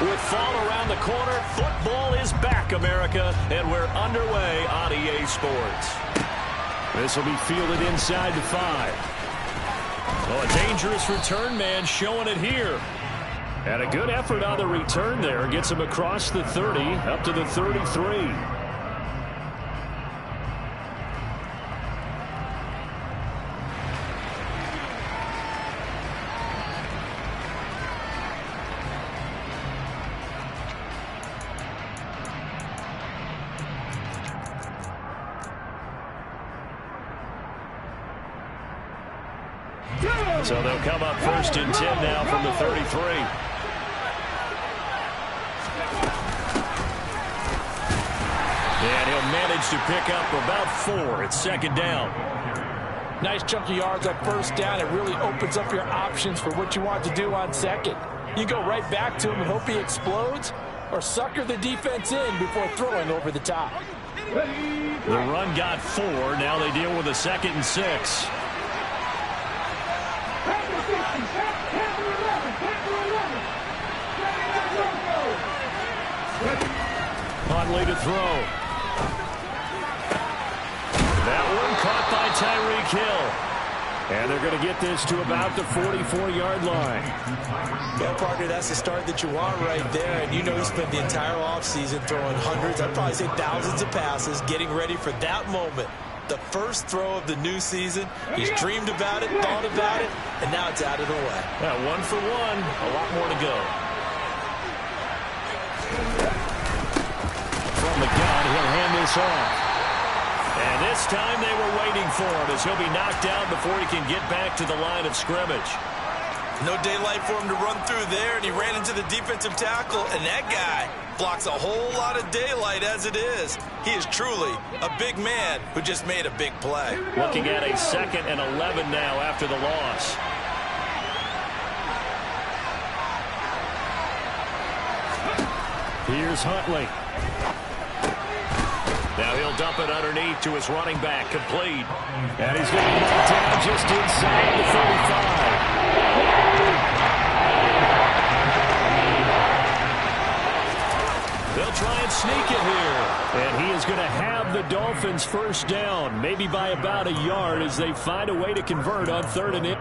With fall around the corner, football is back, America, and we're underway on EA Sports. This will be fielded inside the 5. Oh, a dangerous return man showing it here. And a good effort on the return there. Gets him across the 30, up to the 33. So they'll come up 1st and 10 now from the 33. And he'll manage to pick up about 4. It's 2nd down. Nice chunky yards on 1st down. It really opens up your options for what you want to do on 2nd. You go right back to him and hope he explodes, or sucker the defense in before throwing over the top. The run got 4. Now they deal with a 2nd and 6. Huntley to throw. That one caught by Tyreek Hill. And they're going to get this to about the 44-yard line. Yeah, partner, that's the start that you want right there. And you know he spent the entire offseason throwing hundreds, I'd probably say thousands of passes, getting ready for that moment. The first throw of the new season. He's dreamed about it, thought about it, and now it's out of the way. Yeah, 1 for 1. A lot more to go. From the gun, he'll hand this off. And this time they were waiting for him as he'll be knocked down before he can get back to the line of scrimmage. No daylight for him to run through there, and he ran into the defensive tackle, and that guy blocks a whole lot of daylight as it is. He is truly a big man who just made a big play. Looking at a 2nd and 11 now after the loss. Here's Huntley. Now he'll dump it underneath to his running back, complete. And he's going to be knocked down just inside the 35. They'll try and sneak it here. And he is going to have the Dolphins 1st down, maybe by about a yard as they find a way to convert on 3rd and 8.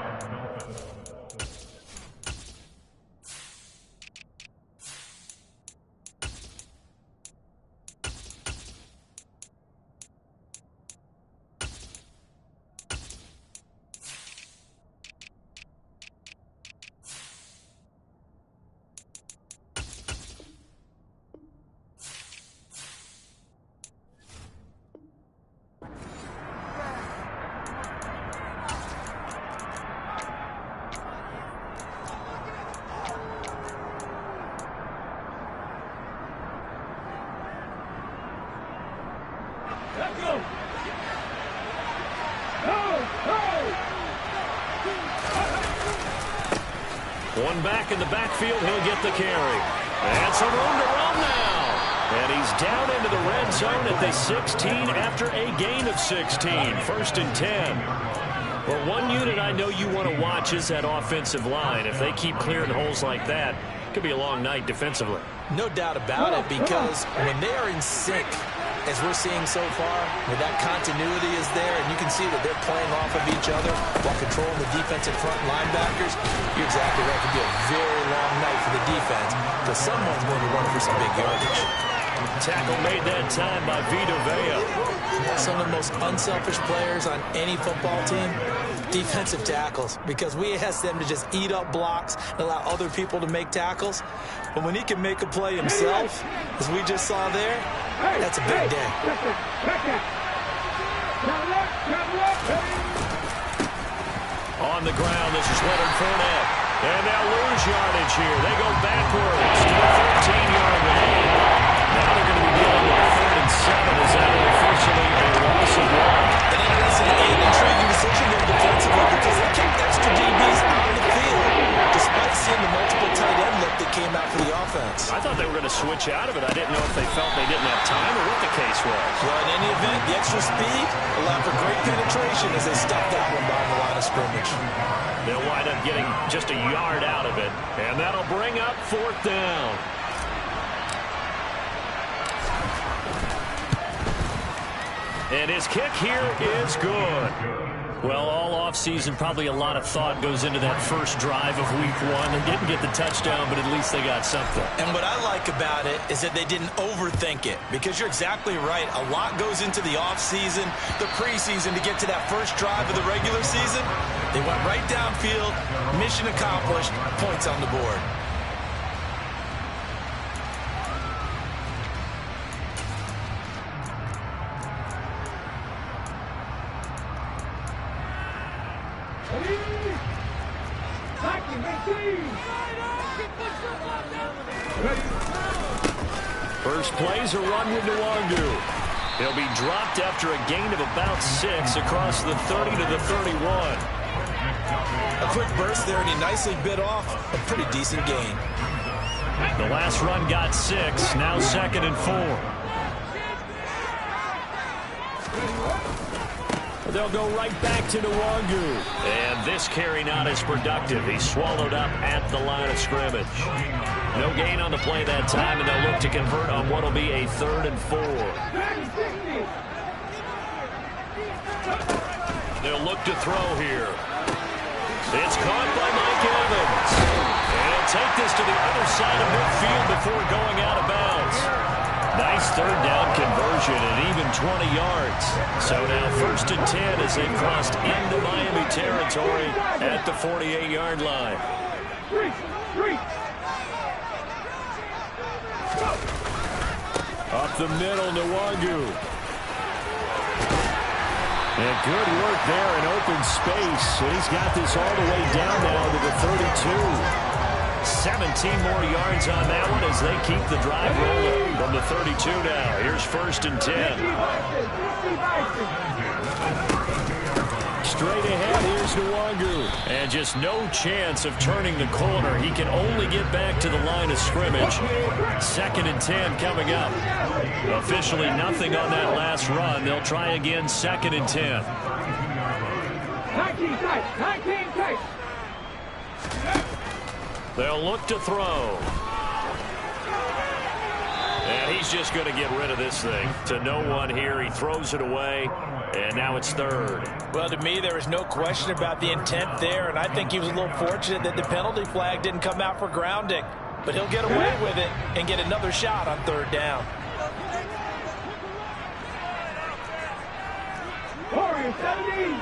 One back in the backfield, he'll get the carry. And some room to run now. And he's down into the red zone at the 16 after a gain of 16. 1st and 10. Well, one unit I know you want to watch is that offensive line. If they keep clearing holes like that, it could be a long night defensively. No doubt about it, because when they are in sync, as we're seeing so far, where that continuity is there, and you can see that they're playing off of each other while controlling the defensive front linebackers, you're exactly right. It could be a very long night for the defense, because someone's going to run for some big yardage. Tackle made that time by Vita Vea. Some of the most unselfish players on any football team, defensive tackles, because we ask them to just eat up blocks and allow other people to make tackles. But when he can make a play himself, as we just saw there, that's a big day. On the ground, this is Leonard Fournette. And they'll lose yardage here. They go backwards to the 13-yard line. Now they're going to be dealing with 3rd and 7. Is that officially a loss of 1? An intriguing decision there defensively, because they kicked extra DBs out of the field, despite seeing the multiple tight end look that came out for the offense. I thought they were going to switch out of it. I didn't know if they felt they didn't have time or what the case was. Well, in any event, the extra speed allowed for great penetration as they stuffed that one behind the line of scrimmage. They'll wind up getting just a yard out of it, and that'll bring up 4th down. And his kick here is good. Well, all offseason, probably a lot of thought goes into that first drive of week 1. They didn't get the touchdown, but at least they got something. And what I like about it is that they didn't overthink it, because you're exactly right. A lot goes into the offseason, the preseason, to get to that first drive of the regular season. They went right downfield, mission accomplished, points on the board. First play's a run with Nwangu. He'll be dropped after a gain of about 6 across the 30 to the 31. A quick burst there, and he nicely bit off a pretty decent gain. The last run got 6, now 2nd and 4. They'll go right back to Nwangu. And this carry not as productive. He's swallowed up at the line of scrimmage. No gain on the play that time, and they'll look to convert on what will be a 3rd and 4. They'll look to throw here. It's caught by Mike Evans. And he'll take this to the other side of midfield before going out of bounds. Nice 3rd down conversion and even 20 yards. So now 1st and 10 as they've crossed into Miami territory at the 48-yard line. Up the middle, Nwangu. And good work there in open space. And he's got this all the way down now to the 32. 17 more yards on that one as they keep the drive rolling from the 32 now. Here's 1st and 10. Straight ahead, here's Nwangu. And just no chance of turning the corner. He can only get back to the line of scrimmage. 2nd and 10 coming up. Officially nothing on that last run. They'll try again, 2nd and 10. 19 tight. They'll look to throw. And he's just going to get rid of this thing. To no one here. He throws it away. And now it's 3rd. Well, to me, there was no question about the intent there, and I think he was a little fortunate that the penalty flag didn't come out for grounding. But he'll get away with it and get another shot on 3rd down. Warriors 17.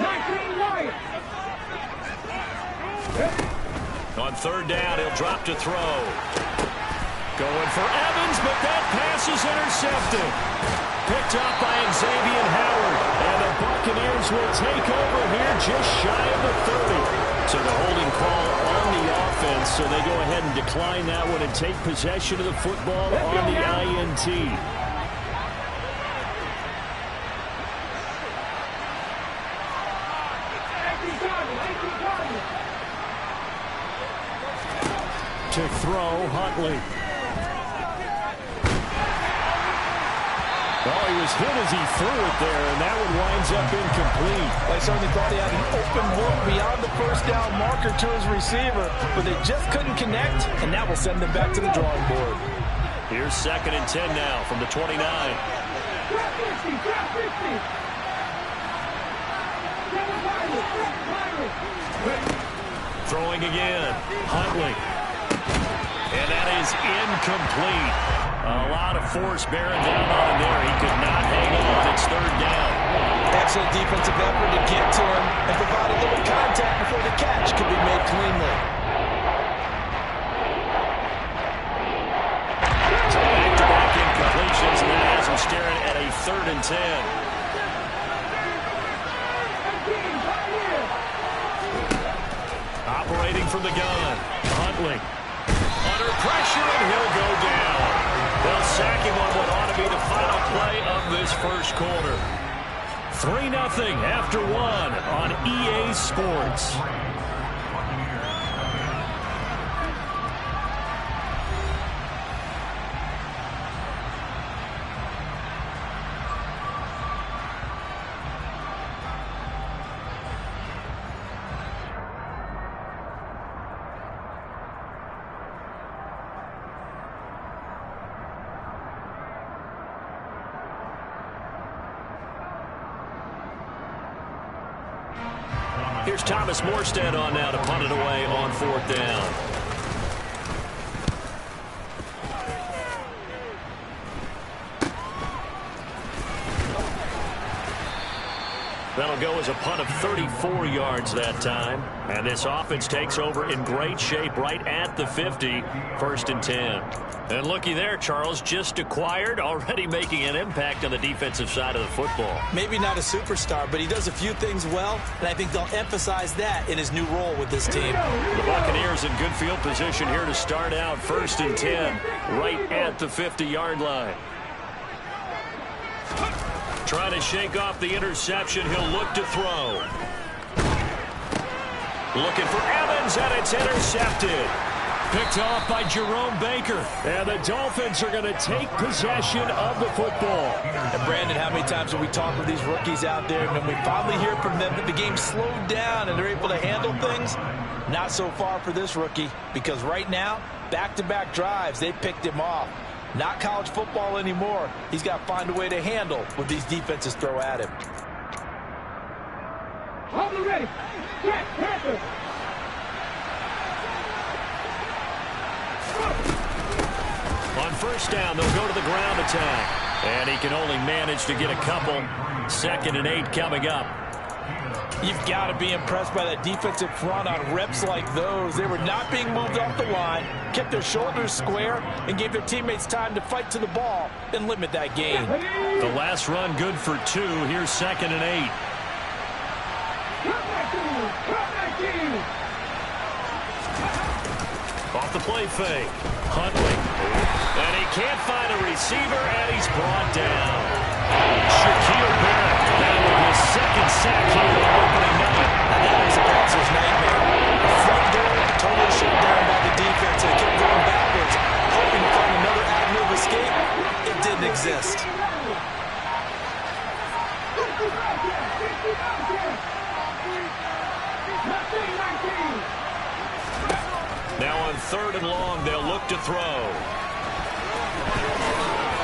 19 right. On 3rd down, he'll drop to throw. Going for Evans, but that pass is intercepted. Picked up by Xavier Howard. And the Buccaneers will take over here just shy of the 30. So the holding call on the offense. So they go ahead and decline that one and take possession of the football on the INT. To throw, Huntley. Well, he was hit as he threw it there, and that one winds up incomplete. I certainly thought he had an open look beyond the 1st down marker to his receiver, but they just couldn't connect, and that will send them back to the drawing board. Here's 2nd and 10 now from the 29. Throwing again, Huntley. And that is incomplete. A lot of force bearing down on him there. He could not hang on. It's 3rd down. Excellent defensive effort to get to him and provide a little contact before the catch could be made cleanly. So back-to-back incompletions, and that has him staring at a 3rd and 10. Operating from the gun, Huntley. Under pressure, and he'll go down. They'll sack him on what ought to be the final play of this 1st quarter. 3-0 after 1 on EA Sports. Here's Thomas Morstead on now to punt it away on 4th down. That'll go as a punt of 34 yards that time. And this offense takes over in great shape right at the 50, 1st and 10. And looky there, Charles, just acquired, already making an impact on the defensive side of the football. Maybe not a superstar, but he does a few things well, and I think they'll emphasize that in his new role with this team. The Buccaneers in good field position here to start out 1st and 10, right at the 50-yard line. Trying to shake off the interception. He'll look to throw. Looking for Evans, and it's intercepted. Picked off by Jerome Baker. And the Dolphins are going to take possession of the football. And Brandon, how many times have we talked with these rookies out there, and when we finally hear from them that the game slowed down and they're able to handle things? Not so far for this rookie, because right now, back-to-back drives, they picked him off. Not college football anymore. He's got to find a way to handle what these defenses throw at him. Hold it ready. Check, Panther. On 1st down, they'll go to the ground attack. And he can only manage to get a couple. 2nd and 8 coming up. You've got to be impressed by that defensive front on reps like those. They were not being moved off the line, kept their shoulders square, and gave their teammates time to fight to the ball and limit that gain. The last run good for 2. Here's 2nd and 8. Off the play fake. Huntley. And he can't find a receiver, and he's brought down. Shaquille Barrett. That was his 2nd sack here on opening night. And that was a bouncer's nightmare. The front door totally shut down by the defense, and it kept going backwards, hoping to find another avenue of escape. It didn't exist. Now on 3rd and long, they'll look to throw.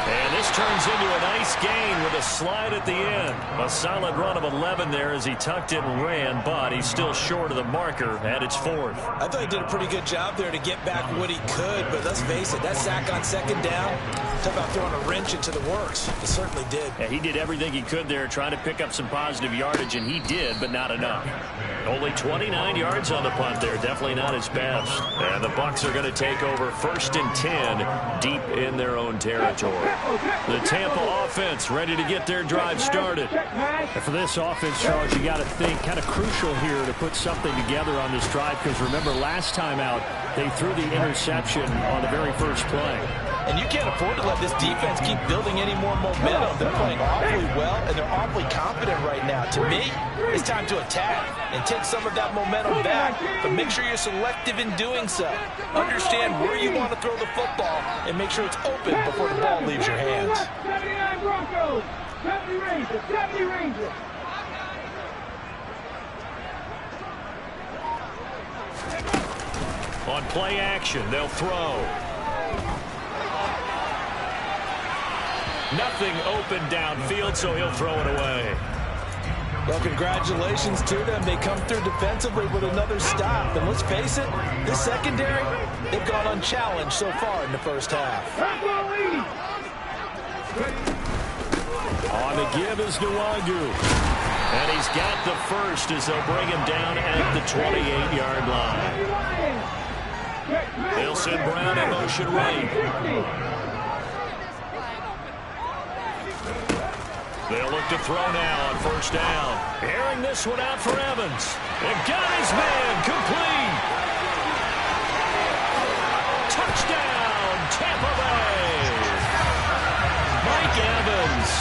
And this turns into a nice gain with a slide at the end. A solid run of 11 there as he tucked it and ran, but he's still short of the marker at its 4th. I thought he did a pretty good job there to get back what he could, but let's face it, that sack on 2nd down, talk about throwing a wrench into the works. He certainly did. Yeah, he did everything he could there, trying to pick up some positive yardage, and he did, but not enough. Only 29 yards on the punt there. Definitely not his best. And the Bucs are going to take over 1st and 10 deep in their own territory. The Tampa offense ready to get their drive started. And for this offense, Charles, you got to think kind of crucial here to put something together on this drive, because remember last time out they threw the interception on the very first play. And you can't afford to let this defense keep building any more momentum. They're playing awfully well, and they're awfully confident right now. To me, it's time to attack and take some of that momentum back, but make sure you're selective in doing so. Understand where you want to throw the football and make sure it's open before the ball leaves your hands. 79 Broncos, 70 Rangers, 70 Rangers. On play action, they'll throw. Nothing open downfield, so he'll throw it away. Well, congratulations to them. They come through defensively with another stop. And let's face it, this secondary, they've gone unchallenged so far in the first half. On the give is Nwangu. And he's got the first as they'll bring him down at the 28-yard line. They'll send Brown in motion right. They'll look to throw now on 1st down. Airing this one out for Evans. And got his man complete. Touchdown, Tampa Bay. Mike Evans,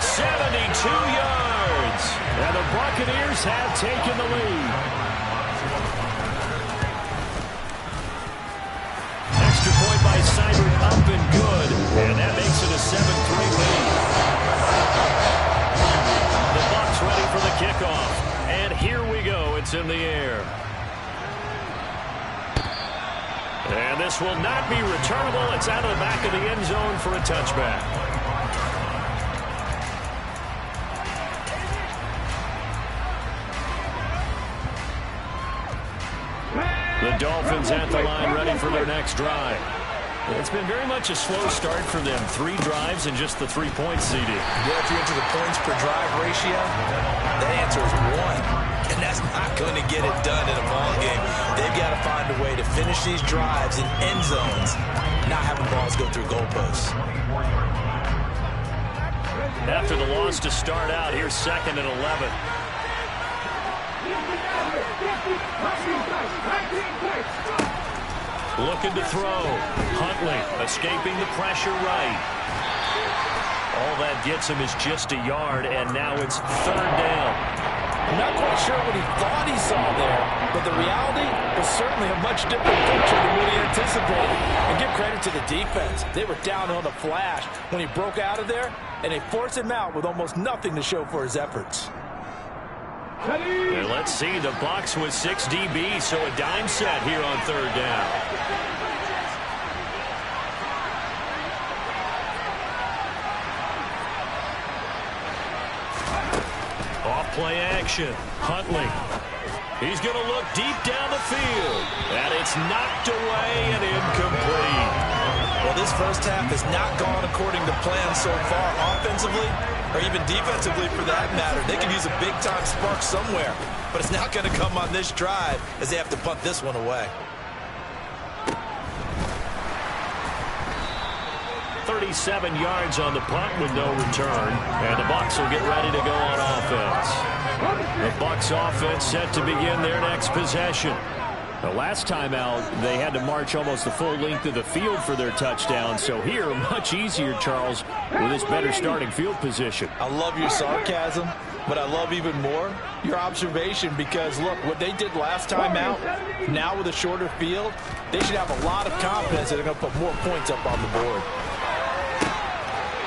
72 yards. And the Buccaneers have taken the lead. Extra point by Seibert up and good. And that makes it a 7-3 lead. The Bucs ready for the kickoff. And here we go. It's in the air. And this will not be returnable. It's out of the back of the end zone for a touchback. The Dolphins at the line ready for their next drive. It's been very much a slow start for them. 3 drives and just the 3 points, CD. Yeah, if you're into the points per drive ratio, the answer is 1. And that's not going to get it done in a ball game. They've got to find a way to finish these drives in end zones, not having balls go through goalposts. After the loss to start out, here's 2nd and 11. Looking to throw. Huntley escaping the pressure right. All that gets him is just a yard, and now it's 3rd down. I'm not quite sure what he thought he saw there, but the reality was certainly a much different picture than what he anticipated. And give credit to the defense. They were down on the flash when he broke out of there, and they forced him out with almost nothing to show for his efforts. And let's see, the Bucs with 6 DBs, so a dime set here on 3rd down. Off-play action. Huntley. He's going to look deep down the field. And it's knocked away and incomplete. Well, this first half has not gone according to plan so far offensively, or even defensively for that matter. They could use a big-time spark somewhere, but it's not going to come on this drive as they have to punt this one away. 37 yards on the punt with no return, and the Bucs will get ready to go on offense. The Bucs offense set to begin their next possession. The last time out, they had to march almost the full length of the field for their touchdown. So here, much easier, Charles, with this better starting field position. I love your sarcasm, but I love even more your observation because, look, what they did last time out, now with a shorter field, they should have a lot of confidence that they're going to put more points up on the board.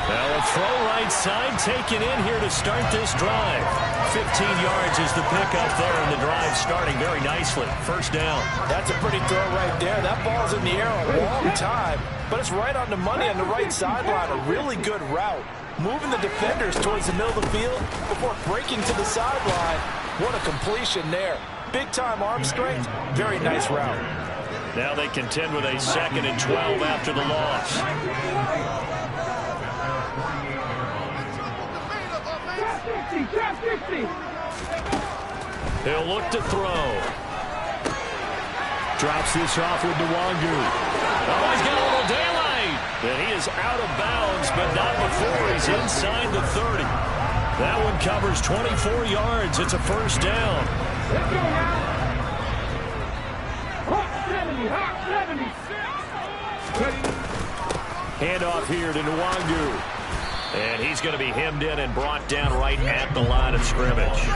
Now a throw right side taken in here to start this drive. 15 yards is the pickup there, and the drive starting very nicely. 1st down. That's a pretty throw right there. That ball's in the air a long time, but it's right on the money on the right sideline. A really good route. Moving the defenders towards the middle of the field before breaking to the sideline. What a completion there. Big-time arm strength. Very nice route. Now they contend with a 2nd and 12 after the loss. He'll look to throw. Drops this off with Nwangu. Oh, he's got a little daylight. And he is out of bounds, but not before he's inside the 30. That one covers 24 yards. It's a 1st down. Let's go now. Hot 70, hot 70. Handoff here to Nwangu. And he's going to be hemmed in and brought down right at the line of scrimmage.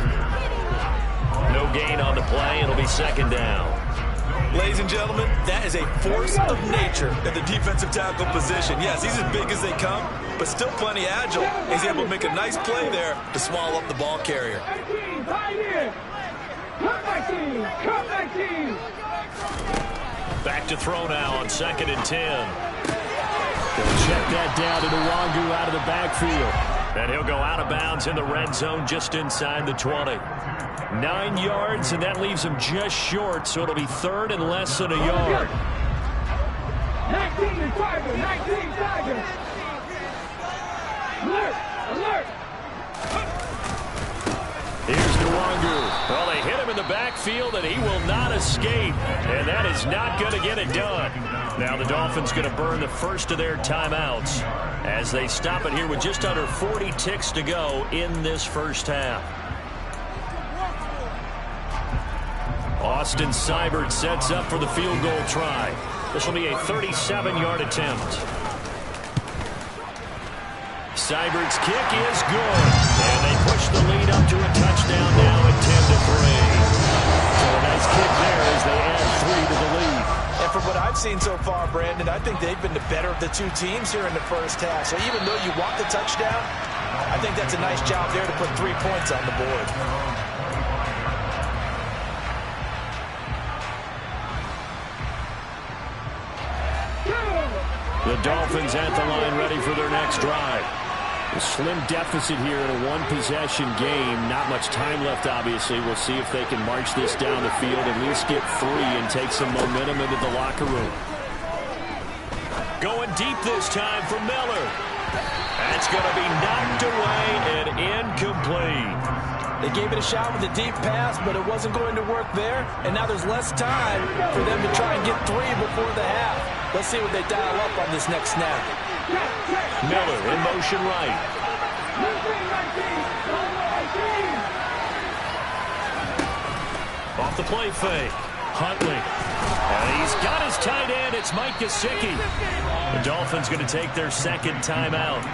No gain on the play. It'll be 2nd down. Ladies and gentlemen, that is a force of nature at the defensive tackle position. Yes, he's as big as they come, but still plenty agile. He's able to make a nice play there to swallow up the ball carrier. Back to throw now on 2nd and 10. They'll check that down to Nwangu out of the backfield. And he'll go out of bounds in the red zone just inside the 20. 9 yards, and that leaves him just short, so it'll be 3rd and less than a yard. 19 Tigers, 19 Tigers. Alert, alert. Here's Nwangu. Well, they hit him in the backfield, and he will not escape. And that is not going to get it done. Now the Dolphins going to burn the first of their timeouts as they stop it here with just under 40 ticks to go in this first half. Austin Seibert sets up for the field goal try. This will be a 37-yard attempt. Seibert's kick is good. And they push the lead up to a touchdown now at 10-3. So a nice kick there as they add 3 to the lead. And from what I've seen so far, Brandon, I think they've been the better of the two teams here in the first half. So even though you want the touchdown, I think that's a nice job there to put 3 points on the board. The Dolphins at the line ready for their next drive. A slim deficit here in a one-possession game. Not much time left, obviously. We'll see if they can march this down the field, at least get 3 and take some momentum into the locker room. Going deep this time for Miller. That's going to be knocked away and incomplete. They gave it a shot with a deep pass, but it wasn't going to work there. And now there's less time for them to try and get 3 before the half. Let's see what they dial up on this next snap. Miller in motion right. Off the play fake. Huntley. And he's got his tight end. It's Mike Gesicki. The Dolphins going to take their second timeout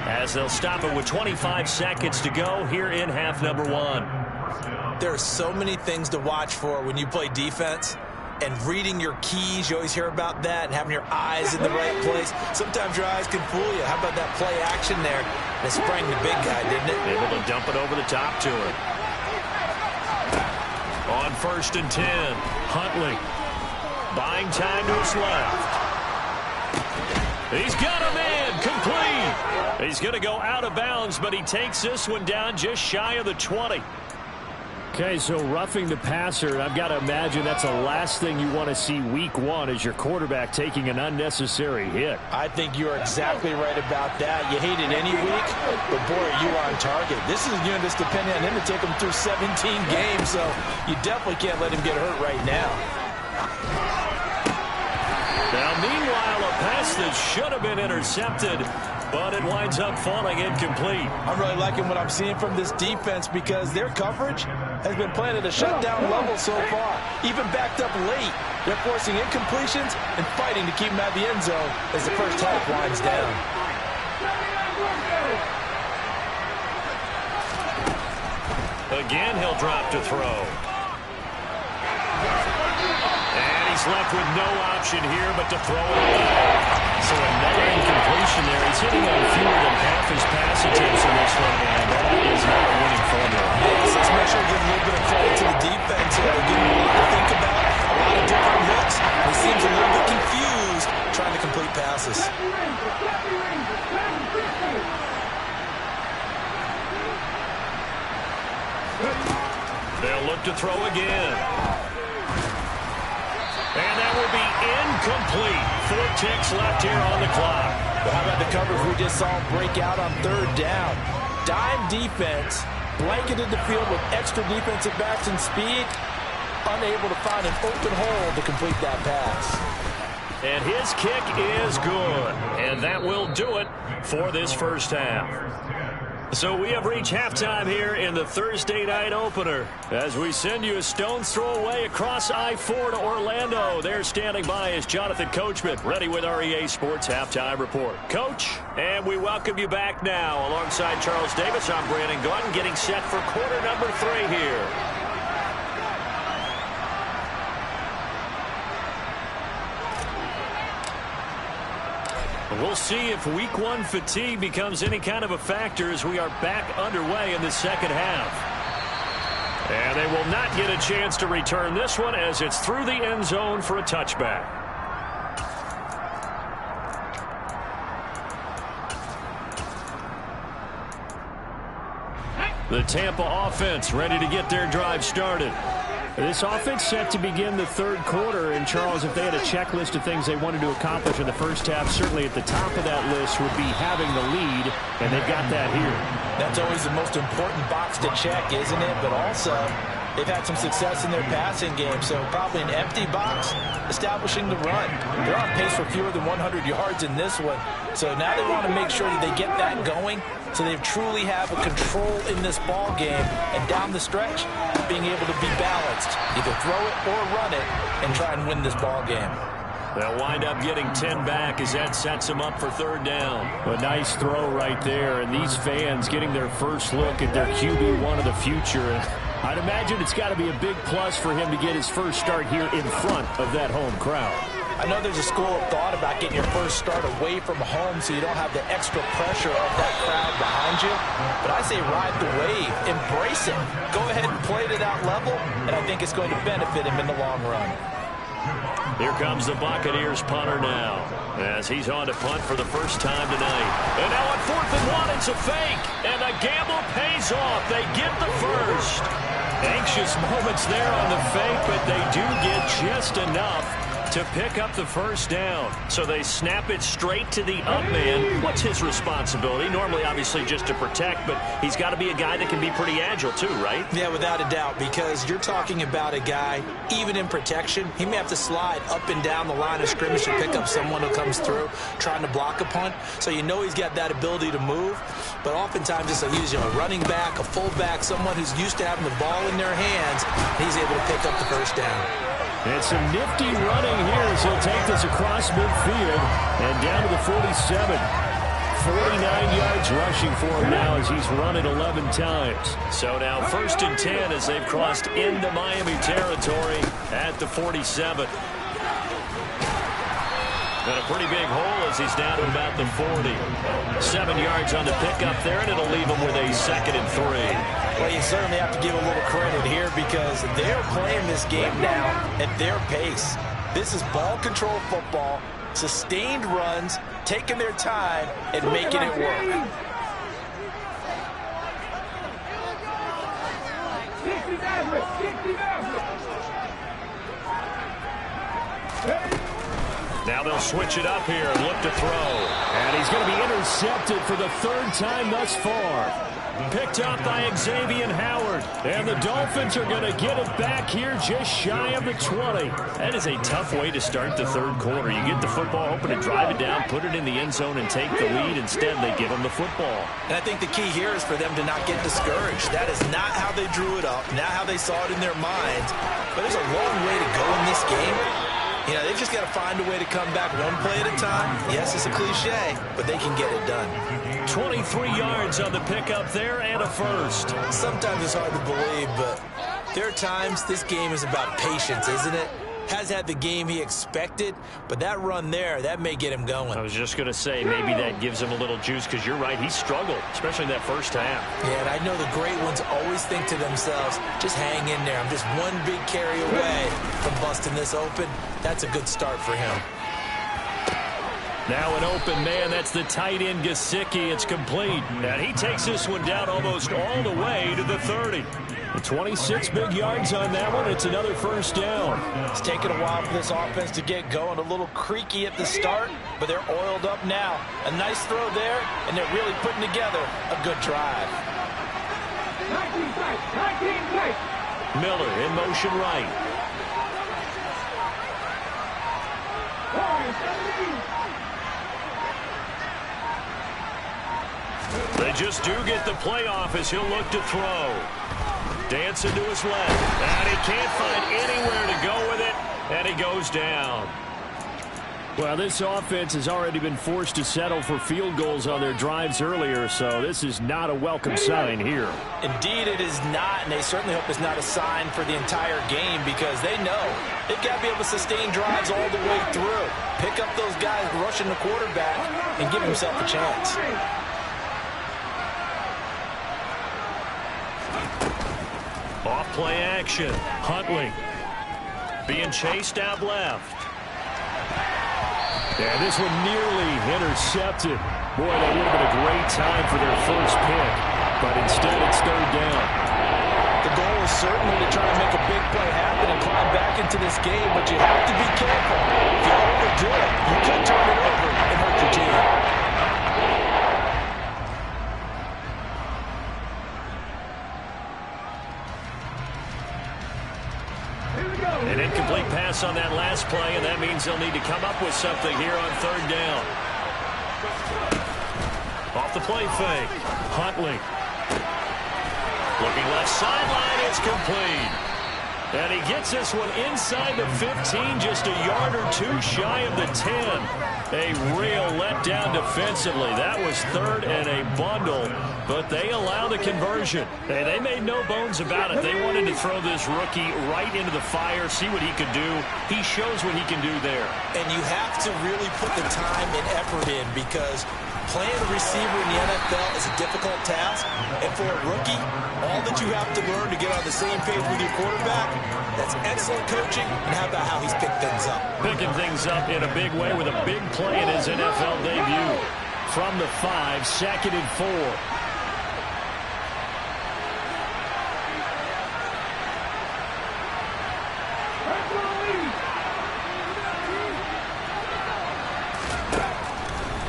as they'll stop it with 25 seconds to go here in half number 1. There are so many things to watch for when you play defense. And reading your keys, you always hear about that, and having your eyes in the right place. Sometimes your eyes can fool you. How about that play action there? And it sprang the big guy, didn't it? Able to dump it over the top to him. On 1st and 10, Huntley buying time to his left. He's got a man complete. He's going to go out of bounds, but he takes this one down just shy of the 20. Okay, so roughing the passer, I've got to imagine that's the last thing you want to see week 1 as your quarterback taking an unnecessary hit. I think you're exactly right about that. You hate it any week, but boy, are you on target. This is a unit that's depending on him to take him through 17 games, so you definitely can't let him get hurt right now. Now, meanwhile, a pass that should have been intercepted, but it winds up falling incomplete. I'm really liking what I'm seeing from this defense because their coverage has been playing at a shutdown level so far. Even backed up late, they're forcing incompletions and fighting to keep them out of the end zone as the first half winds down. Again, he'll drop to throw. And he's left with no option here but to throw it away. So another incompletion there. He's hitting on fewer than half his pass attempts in this one, and that is not a winning formula. Yes, let's make sure we give a little bit of credit to the defense here. They're getting a lot to think about, a lot of different looks. He seems a little bit confused trying to complete passes. They'll look to throw again. And that will be incomplete. 4 ticks left here on the clock. But how about the coverage we just saw break out on 3rd down? Dime defense, blanketed the field with extra defensive backs and speed, unable to find an open hole to complete that pass. And his kick is good. And that will do it for this first half. So we have reached halftime here in the Thursday night opener as we send you a stone's throw away across I-4 to Orlando. There standing by is Jonathan Coachman, ready with our EA Sports Halftime Report. Coach, and we welcome you back now. Alongside Charles Davis, I'm Brandon Gordon, getting set for quarter number 3 here. We'll see if week 1 fatigue becomes any kind of a factor as we are back underway in the second half. And they will not get a chance to return this one as it's through the end zone for a touchback. The Tampa offense ready to get their drive started. This offense set to begin the 3rd quarter, and Charles, if they had a checklist of things they wanted to accomplish in the first half, certainly at the top of that list would be having the lead, and they've got that here. That's always the most important box to check, isn't it? But also, they've had some success in their passing game, so probably an empty box, establishing the run. They're on pace for fewer than 100 yards in this one, so now they want to make sure that they get that going so they truly have a control in this ball game, and down the stretch, being able to be balanced, either throw it or run it, and try and win this ball game. They'll wind up getting 10 back as that sets them up for 3rd down. A nice throw right there, and these fans getting their first look at their QB1 of the future. And I'd imagine it's got to be a big plus for him to get his first start here in front of that home crowd. I know there's a school of thought about getting your first start away from home so you don't have the extra pressure of that crowd behind you. But I say ride the wave. Embrace it. Go ahead and play to that level, and I think it's going to benefit him in the long run. Here comes the Buccaneers punter now, as he's on to punt for the first time tonight. And now on 4th and 1, it's a fake. And the gamble pays off. They get the first. Anxious moments there on the fake, but they do get just enough to pick up the first down. So they snap it straight to the up man. What's his responsibility? Normally, obviously, just to protect, but he's got to be a guy that can be pretty agile too, right? Yeah, without a doubt, because you're talking about a guy, even in protection, he may have to slide up and down the line of scrimmage to pick up someone who comes through trying to block a punt. So you know he's got that ability to move, but oftentimes it's a running back, a fullback, someone who's used to having the ball in their hands, and he's able to pick up the first down. And some nifty running here as he'll take this across midfield and down to the 47. 49 yards rushing for him now as he's run it 11 times. So now 1st and 10 as they've crossed into Miami territory at the 47. And a pretty big hole as he's down to about the 40. 7 yards on the pickup there, and it'll leave him with a 2nd and 3. Well, you certainly have to give a little credit here because they're playing this game now at their pace. This is ball control football, sustained runs, taking their time, and making it work. Now they'll switch it up here and look to throw. And he's going to be intercepted for the 3rd time thus far. Picked up by Xavier Howard. And the Dolphins are going to get it back here just shy of the 20. That is a tough way to start the 3rd quarter. You get the football open and drive it down, put it in the end zone, and take the lead. Instead, they give them the football. And I think the key here is for them to not get discouraged. That is not how they drew it up, not how they saw it in their minds. But there's a long way to go in this game. You know, they've just got to find a way to come back one play at a time. Yes, it's a cliche, but they can get it done. 23 yards on the pickup there and a first. Sometimes it's hard to believe, but there are times this game is about patience, isn't it? Has had the game he expected, but that run there, that may get him going. I was just going to say, maybe that gives him a little juice because you're right, he struggled, especially in that first half. Yeah, and I know the great ones always think to themselves, just hang in there. I'm just one big carry away from busting this open. That's a good start for him. Now an open man, that's the tight end Gesicki. It's complete. And he takes this one down almost all the way to the 30. 26 big yards on that one. It's another first down. It's taken a while for this offense to get going. A little creaky at the start, but they're oiled up now. A nice throw there, and they're really putting together a good drive. 19 tight. Miller in motion right. They just do get the playoff as he'll look to throw. Dancing to his left, and he can't find anywhere to go with it, and he goes down. Well, this offense has already been forced to settle for field goals on their drives earlier, so this is not a welcome sign here. Indeed, it is not, and they certainly hope it's not a sign for the entire game because they know they've got to be able to sustain drives all the way through. Pick up those guys rushing the quarterback and give himself a chance. Off play action. Huntley being chased out left. Yeah, this one nearly intercepted. Boy, that would have been a great time for their first pick, but instead it's 3rd down. The goal is certainly to try to make a big play happen and climb back into this game, but you have to be careful. If you overdo it, you could turn it over and hurt your team. An incomplete pass on that last play, and that means they'll need to come up with something here on 3rd down. Off the play fake. Huntley. Looking left sideline, it's complete. And he gets this one inside the 15, just a yard or two shy of the 10. A real letdown defensively. That was 3rd and a bundle, but they allow the conversion. Hey, they made no bones about it. They wanted to throw this rookie right into the fire, see what he could do. He shows what he can do there. And you have to really put the time and effort in because playing a receiver in the NFL is a difficult task. And for a rookie, all that you have to learn to get on the same page with your quarterback, that's excellent coaching. And how about how he's picked things shaking things up in a big way with a big play in his NFL debut. From the 5, 2nd and 4.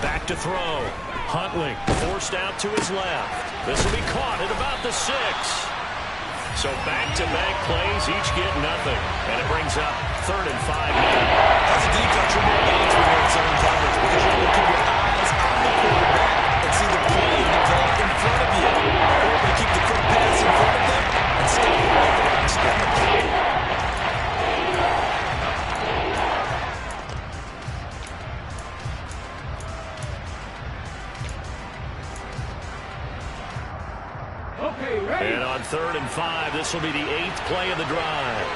Back to throw. Huntley forced out to his left. This will be caught at about the 6. So back-to-back plays, each get nothing. And it brings up 3rd and 5 now. As a defense, you're more balanced when you're in zone coverage because you're able to keep your eyes on the quarterback and see the play develop in front of you. You're able to keep the quick pass in front of them and stop at the line of scrimmage. And on 3rd and 5, this will be the 8th play of the drive.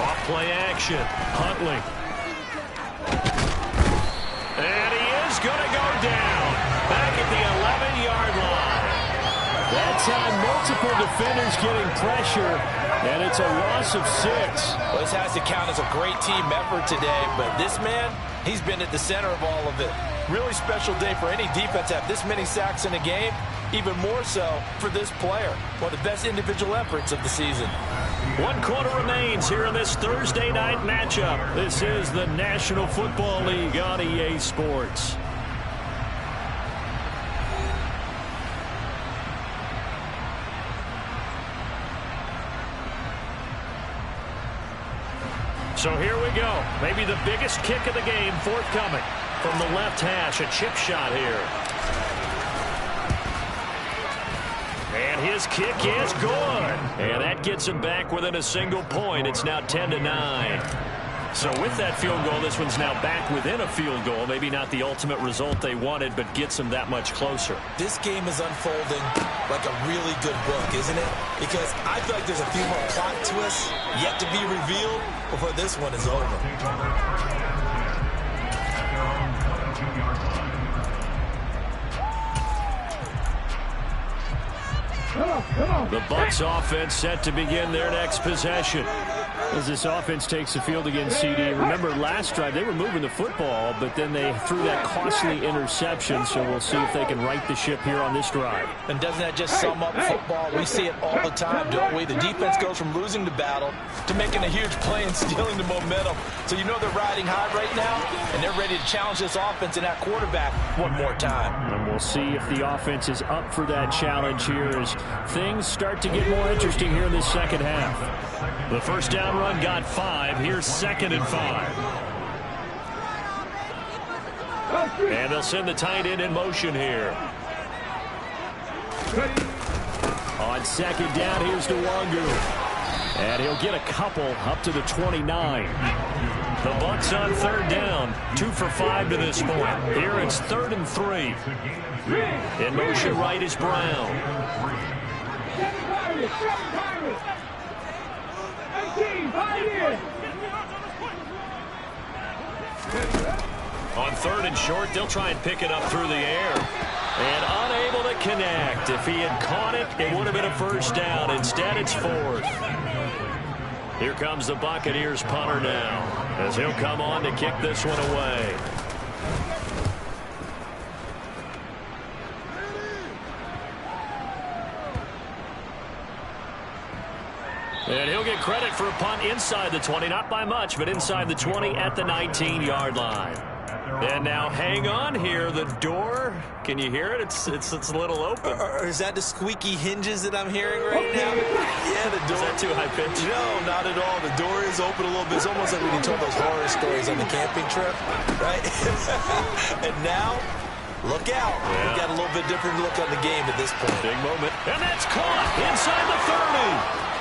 Off play action. Huntley. And he is going to go down. Back at the 11-yard line. That time, multiple defenders getting pressure, and it's a loss of 6. Well, this has to count as a great team effort today, but this man, he's been at the center of all of it. Really special day for any defense to have this many sacks in a game, even more so for this player. One of the best individual efforts of the season. 1 quarter remains here in this Thursday night matchup. This is the National Football League on EA Sports. So here we go. Maybe the biggest kick of the game forthcoming. From the left hash, a chip shot here. And his kick is good. And that gets him back within a single point. It's now 10-9. So with that field goal, this one's now back within a field goal. Maybe not the ultimate result they wanted, but gets them that much closer. This game is unfolding like a really good book, isn't it? Because I feel like there's a few more plot twists yet to be revealed before this one is over. The Bucs offense set to begin their next possession. As this offense takes the field against CD, remember last drive they were moving the football, but then they threw that costly interception, so we'll see if they can right the ship here on this drive. And doesn't that just sum up football? We see it all the time, don't we? The defense goes from losing the battle to making a huge play and stealing the momentum. So you know they're riding high right now, and they're ready to challenge this offense and that quarterback one more time. And we'll see if the offense is up for that challenge here as things start to get more interesting here in this second half. The first down run got 5. Here's 2nd and 5. And they'll send the tight end in motion here. On 2nd down, here's DeWangu. And he'll get a couple up to the 29. The Bucs on 3rd down. 2 for 5 to this point. Here it's 3rd and 3. In motion right is Brown. On 3rd and short, they'll try and pick it up through the air. And unable to connect. If he had caught it, it would have been a first down. Instead, it's 4th. Here comes the Buccaneers punter now, as he'll come on to kick this one away. And he'll get credit for a punt inside the 20, not by much, but inside the 20 at the 19-yard line. And now hang on here. The door, can you hear it? It's a little open. Is that the squeaky hinges that I'm hearing right now? Yeah, the door. Is that too high pitched? No, not at all. The door is open a little bit. It's almost like when you told those horror stories on the camping trip, right? And now, look out. Yeah. We've got a little bit different look on the game at this point. Big moment. And that's caught inside the 30.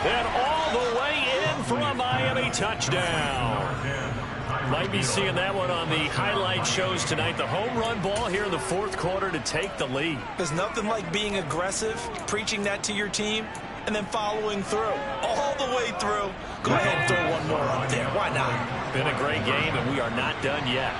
And all the way in for a Miami touchdown. Might be seeing that one on the highlight shows tonight. The home run ball here in the 4th quarter to take the lead. There's nothing like being aggressive, preaching that to your team, and then following through. All the way through. Go ahead and throw one more up there. Why not? Been a great game, and we are not done yet.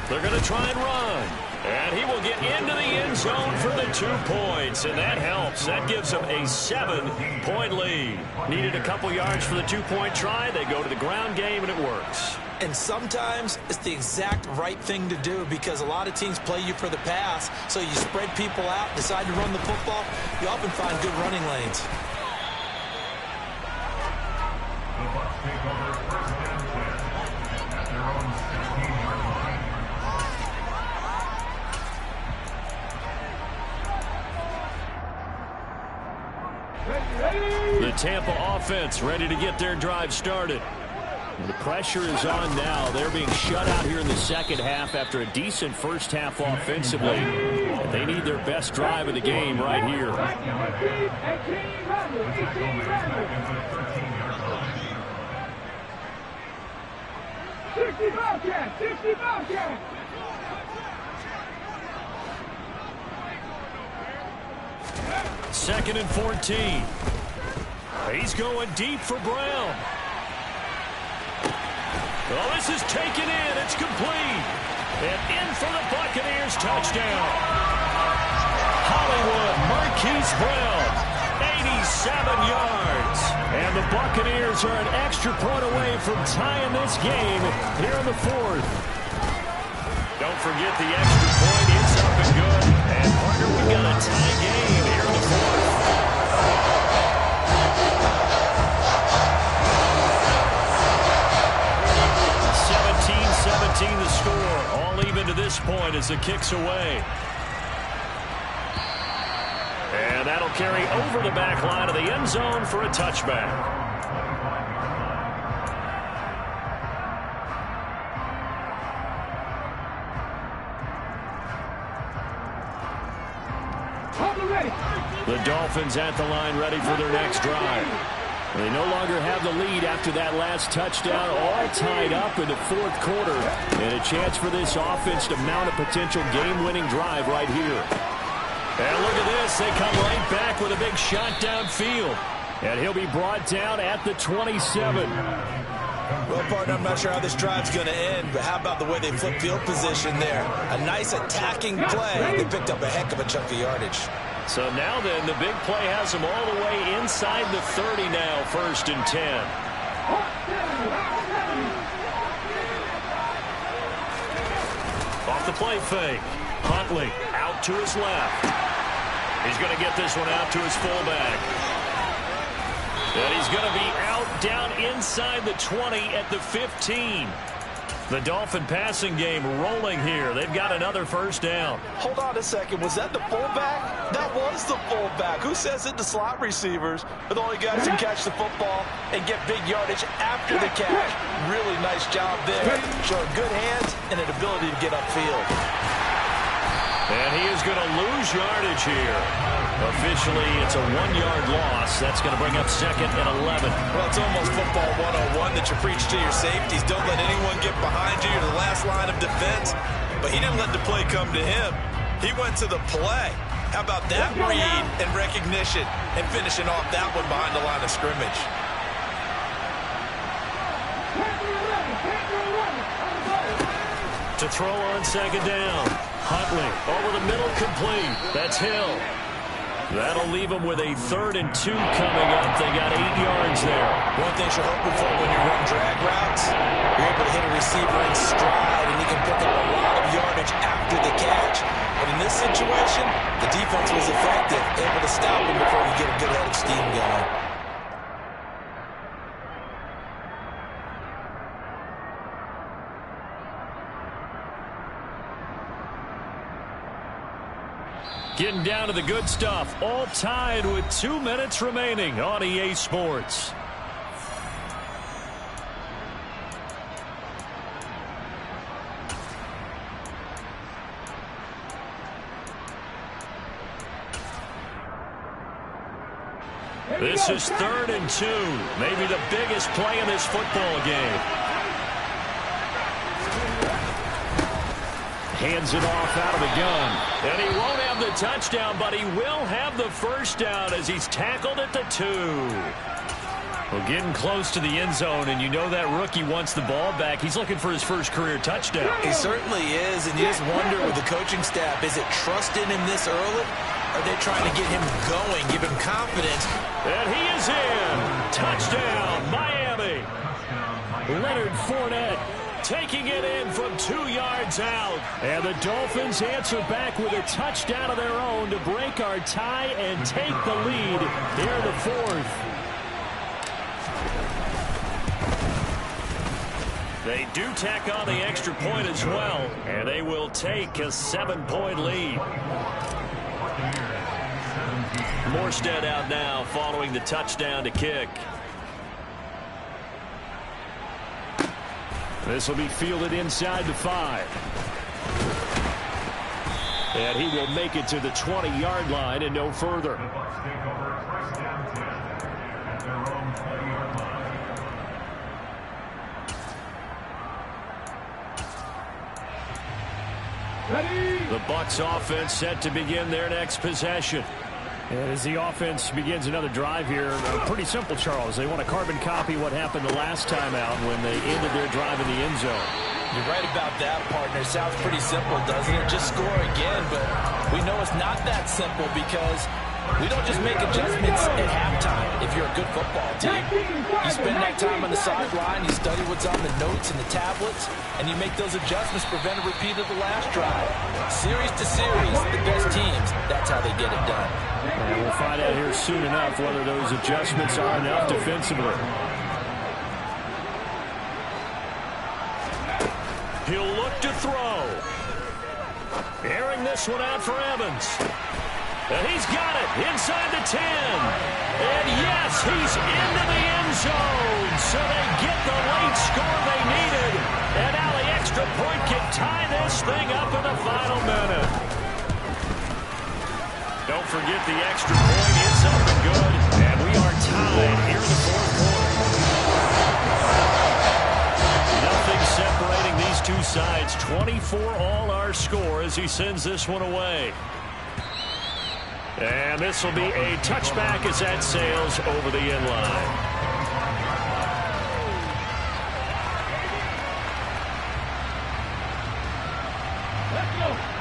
They're going to try and run. And he will get into the end zone for the 2 points, and that helps. That gives them a 7-point lead. Needed a couple yards for the 2-point try. They go to the ground game, and it works. And sometimes it's the exact right thing to do because a lot of teams play you for the pass, so you spread people out, decide to run the football. You often find good running lanes. The Bucs take over first and 10 at their own 16-yard line. The Tampa offense ready to get their drive started. The pressure is on now. They're being shut out here in the second half after a decent first half offensively. And they need their best drive of the game right here. 60 Bobcats! 60 Bobcats! Second and 14. He's going deep for Brown. Oh, this is taken in. It's complete. And in for the Buccaneers touchdown. Hollywood Marquise Brown, 87 yards. And the Buccaneers are an extra point away from tying this game here in the fourth. Don't forget the extra point. It's up and good. And, partner, we've got a tie game here in the fourth. 17 the score. All even to this point as the kick's away. And that'll carry over the back line of the end zone for a touchback. The Dolphins at the line ready for their next drive. They no longer have the lead after that last touchdown, all tied up in the fourth quarter. And a chance for this offense to mount a potential game-winning drive right here. And look at this. They come right back with a big shot downfield. And he'll be brought down at the 27. Well, partner, I'm not sure how this drive's going to end, but how about the way they flip field position there? A nice attacking play. They picked up a heck of a chunk of yardage. So now then, the big play has them all the way inside the 30 now, first and 10. Off the play fake. Huntley out to his left. He's going to get this one out to his fullback. And he's going to be out down inside the 20 at the 15. The Dolphin passing game rolling here. They've got another first down. Hold on a second. Was that the fullback? That was the fullback. Who says it to slot receivers are the only guys who catch the football and get big yardage after the catch? Really nice job there. Showing good hands and an ability to get upfield. And he is going to lose yardage here. Officially, it's a 1-yard loss. That's going to bring up second and 11. Well, it's almost football 101 that you preach to your safeties. Don't let anyone get behind you. You're the last line of defense. But he didn't let the play come to him. He went to the play. How about that read and recognition and finishing off that one behind the line of scrimmage? To throw on second down. Huntley over the middle, complete. That's Hill. That'll leave them with a 3rd and 2 coming up. They got 8 yards there. One thing you're hoping for when you run drag routes, you're able to hit a receiver in stride, and he can pick up a lot of yardage after the catch. But in this situation, the defense was effective, able to stop him before he get a good head of steam going. Getting down to the good stuff. All tied with 2 minutes remaining on EA Sports. This is 3rd and 2. Maybe the biggest play in this football game. Hands it off out of the gun. And he won't have the touchdown, but he will have the first down as he's tackled at the 2. Well, getting close to the end zone, and you know that rookie wants the ball back. He's looking for his first career touchdown. He certainly is, and you just wonder with the coaching staff, is it trust in him this early? Are they trying to get him going, give him confidence? And he is in. Touchdown, Miami. Leonard Fournette taking it in from 2 yards out. And the Dolphins answer back with a touchdown of their own to break our tie and take the lead here in the fourth. They do tack on the extra point as well, and they will take a 7-point lead. Morstead out now following the touchdown to kick. This will be fielded inside the 5. And he will make it to the 20-yard line and no further. The Bucs take over first down 10 at their own 20-yard line. The Bucs offense set to begin their next possession. And as the offense begins another drive here, pretty simple, Charles. They want to carbon copy what happened the last time out when they ended their drive in the end zone. You're right about that, partner. Sounds pretty simple, doesn't it? Just score again, but we know it's not that simple because we don't just make adjustments at halftime. If you're a good football team, you spend that time on the sideline, you study what's on the notes and the tablets, and you make those adjustments, prevent a repeat of the last drive. Series to series, the best teams, that's how they get it done. And we'll find out here soon enough whether those adjustments are enough defensively. He'll look to throw. Airing this one out for Evans. And he's got it inside the 10. And yes, he's into the end zone. So they get the late score they needed. And now the extra point can tie this thing up in the final minute. Don't forget the extra point is up and good. And we are tied here in the fourth quarter. Nothing separating these two sides. 24 all our score as he sends this one away. And this will be a touchback as that sails over the end line.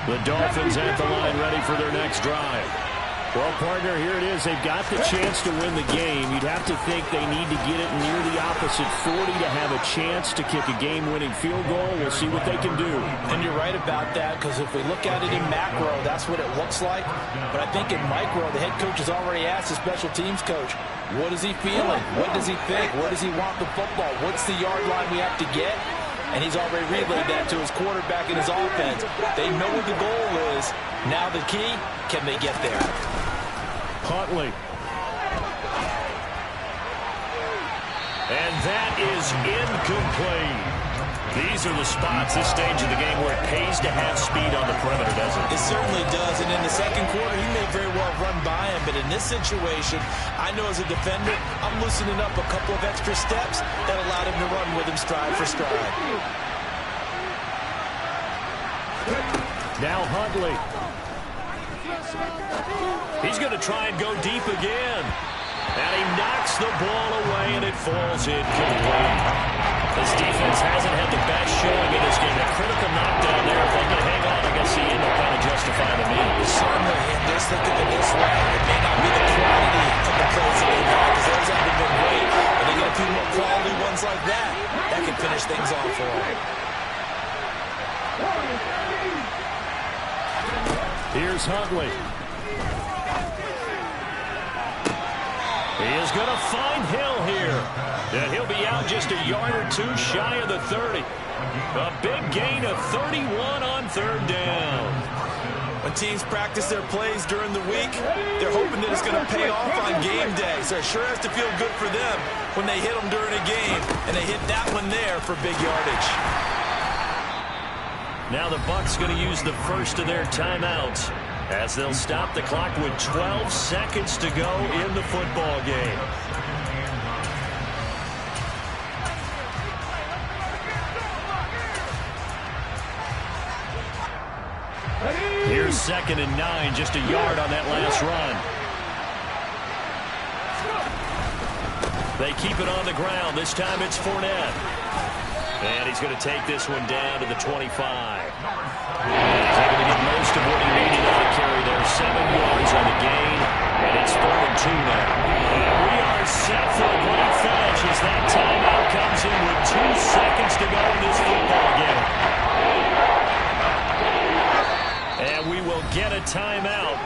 The Dolphins at the line ready for their next drive. Well, partner, here it is. They've got the chance to win the game. You'd have to think they need to get it near the opposite 40 to have a chance to kick a game-winning field goal. We'll see what they can do. And you're right about that, because if we look at it in macro, that's what it looks like. But I think in micro, the head coach has already asked the special teams coach, what is he feeling? What does he think? Where does he want the football? What's the yard line we have to get? And he's already relayed that to his quarterback and his offense. They know what the goal is. Now the key, can they get there? Huntley. And that is incomplete. These are the spots, this stage of the game, where it pays to have speed on the perimeter, doesn't it? It certainly does. And in the second quarter, he may very well run by him. But in this situation, I know as a defender, I'm loosening up a couple of extra steps that allowed him to run with him stride for stride. Now Huntley. He's going to try and go deep again. And he knocks the ball away, and it falls incomplete. This defense hasn't had the best showing in this game. A critical knockdown there. If they can hang on, I guess the end will kind of justify the means. Certainly, and just think of it this way. It may not be the quality of the plays that they've had, because those haven't been great. But they get a few more quality ones like that. That can finish things off for them. Here's Huntley. He is going to find Hill here. And he'll be out just a yard or two shy of the 30. A big gain of 31 on third down. When teams practice their plays during the week, they're hoping that it's going to pay off on game day. So it sure has to feel good for them when they hit them during a game. And they hit that one there for big yardage. Now the Bucs going to use the first of their timeouts as they'll stop the clock with 12 seconds to go in the football game. Here's 2nd and 9, just a yard on that last run. They keep it on the ground. This time it's Fournette. And he's going to take this one down to the 25. He's able to get most of what he needed on the carry there. 7 yards on the gain, and it's 3rd and 2 now. And we are set for a great finish as that timeout comes in with 2 seconds to go in this football game. And we will get a timeout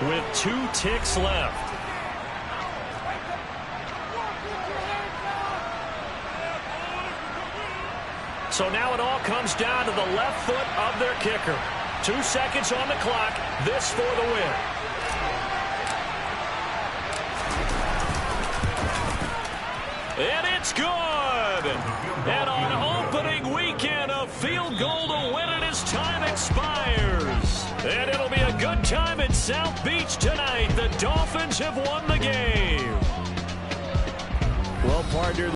with 2 ticks left. So now it all comes down to the left foot of their kicker. 2 seconds on the clock. This for the win. And it's good. And on opening weekend, a field goal to win it as time expires. And it'll be a good time at South Beach tonight. The Dolphins have won the game. Well, partner.